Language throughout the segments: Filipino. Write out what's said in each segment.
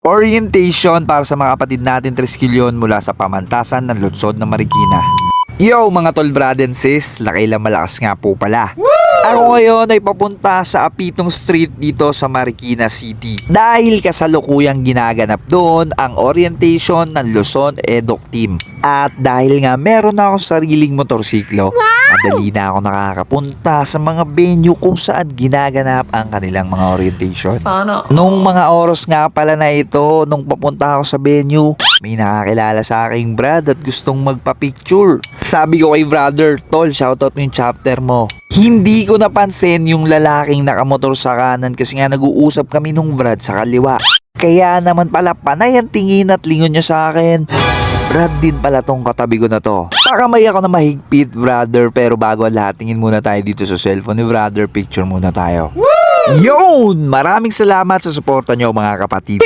Orientation para sa mga kapatid natin Triskelion mula sa pamantasan ng Lungsod ng Marikina. Yo mga tol, brad and sis, lakay lang malakas nga po pala. Ako ngayon ay papunta sa Apitong Street dito sa Marikina City dahil kasalukuyang ginaganap doon ang orientation ng Luzon EDOC Team. At dahil nga meron na akong sariling motorsiklo, madali na ako nakakapunta sa mga venue kung saan ginaganap ang kanilang mga orientation. Nung mga oras nga pala na ito, nung papunta ako sa venue, may nakakilala sa aking brad at gustong magpa-picture. Sabi ko kay brother, tol, shoutout mo yung chapter mo. Hindi ko napansin yung lalaking nakamotor sa kanan kasi nga nag-uusap kami nung brad sa kaliwa. Kaya naman pala panay ang tingin at lingon niya sa akin. Brad din pala tong katabi ko na to. Pakamay ako na mahigpit brother, pero bago ang lahat, tingin muna tayo dito sa cellphone ni brother, picture muna tayo. Yun! Maraming salamat sa suporta nyo mga kapatid.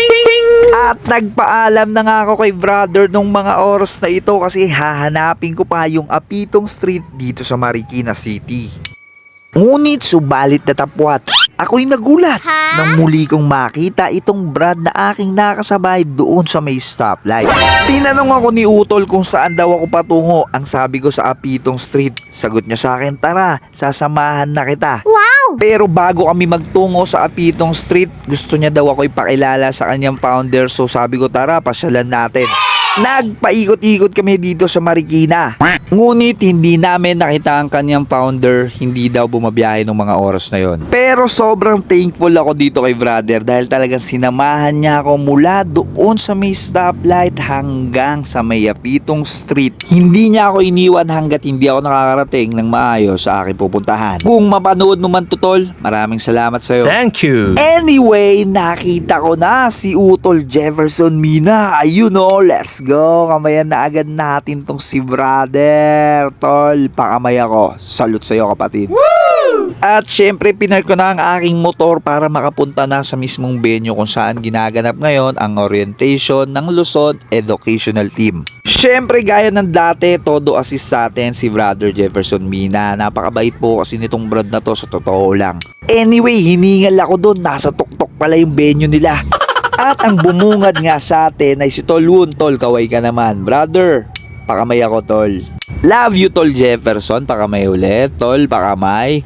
At nagpaalam na nga ako kay brother nung mga oras na ito kasi hahanapin ko pa yung Apitong Street dito sa Marikina City. Ngunit subalit na tapwat, ako'y nagulat nang muli kong makita itong brad na aking nakasabay doon sa may stoplight. Tinanong ako ni Utol kung saan daw ako patungo. Ang sabi ko sa Apitong Street. Sagot niya sa akin, tara, sasamahan na kita. Wow! Pero bago kami magtungo sa Apitong Street, gusto niya daw ako ipakilala sa kanyang founder. So sabi ko, tara, pasyalan natin. Nagpaikot-ikot kami dito sa Marikina. Ngunit hindi namin nakita ang kanyang founder. Hindi daw bumabiyahe ng mga oras na yon. Pero sobrang thankful ako dito kay brother dahil talagang sinamahan niya ako mula doon sa may stoplight hanggang sa may Apitong Street. Hindi niya ako iniwan hanggat hindi ako nakakarating ng maayos sa aking pupuntahan. Kung mapanood mo man to tol, maraming salamat sa'yo. Thank you. Anyway, nakita ko na si Utol Jefferson Mina. Ayun o, let's go. Kamayan na agad natin tong si brother. Tol, pakamay ako. Salute sa'yo kapatid. At syempre, pinark ko na ang aking motor para makapunta na sa mismong venue kung saan ginaganap ngayon ang orientation ng Luzon Educational Team. Syempre, gaya ng dati, todo assist sa atin si brother Jefferson Mina. Napakabait po kasi nitong brad na to, sa totoo lang. Anyway, hiningal ako doon. Nasa tuktok pala yung venue nila. At ang bumungad nga sa atin ay si Tol Wun. Tol, kaway ka naman. Brother, pakamay ako tol. Love you Tol Jefferson. Pakamay ulit. Tol, pakamay.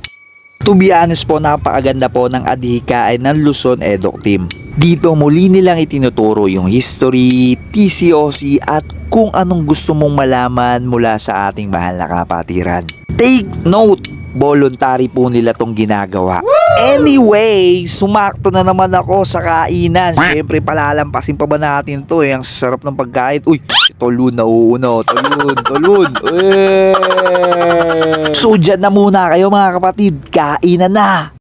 To be honest po, napakaganda po ng adhikain ng Luzon EDOC Team. Dito muli nilang itinuturo yung history, TCOC at kung anong gusto mong malaman mula sa ating mahal na kapatiran. Take note, voluntary po nila tong ginagawa. Anyway, sumakto na naman ako sa kainan. Siyempre, palalampasin pa ba natin to eh. Ang sarap ng pagkain. Uy, Tolun nauuna. Tolun. So, dyan na muna kayo mga kapatid. Kainan na.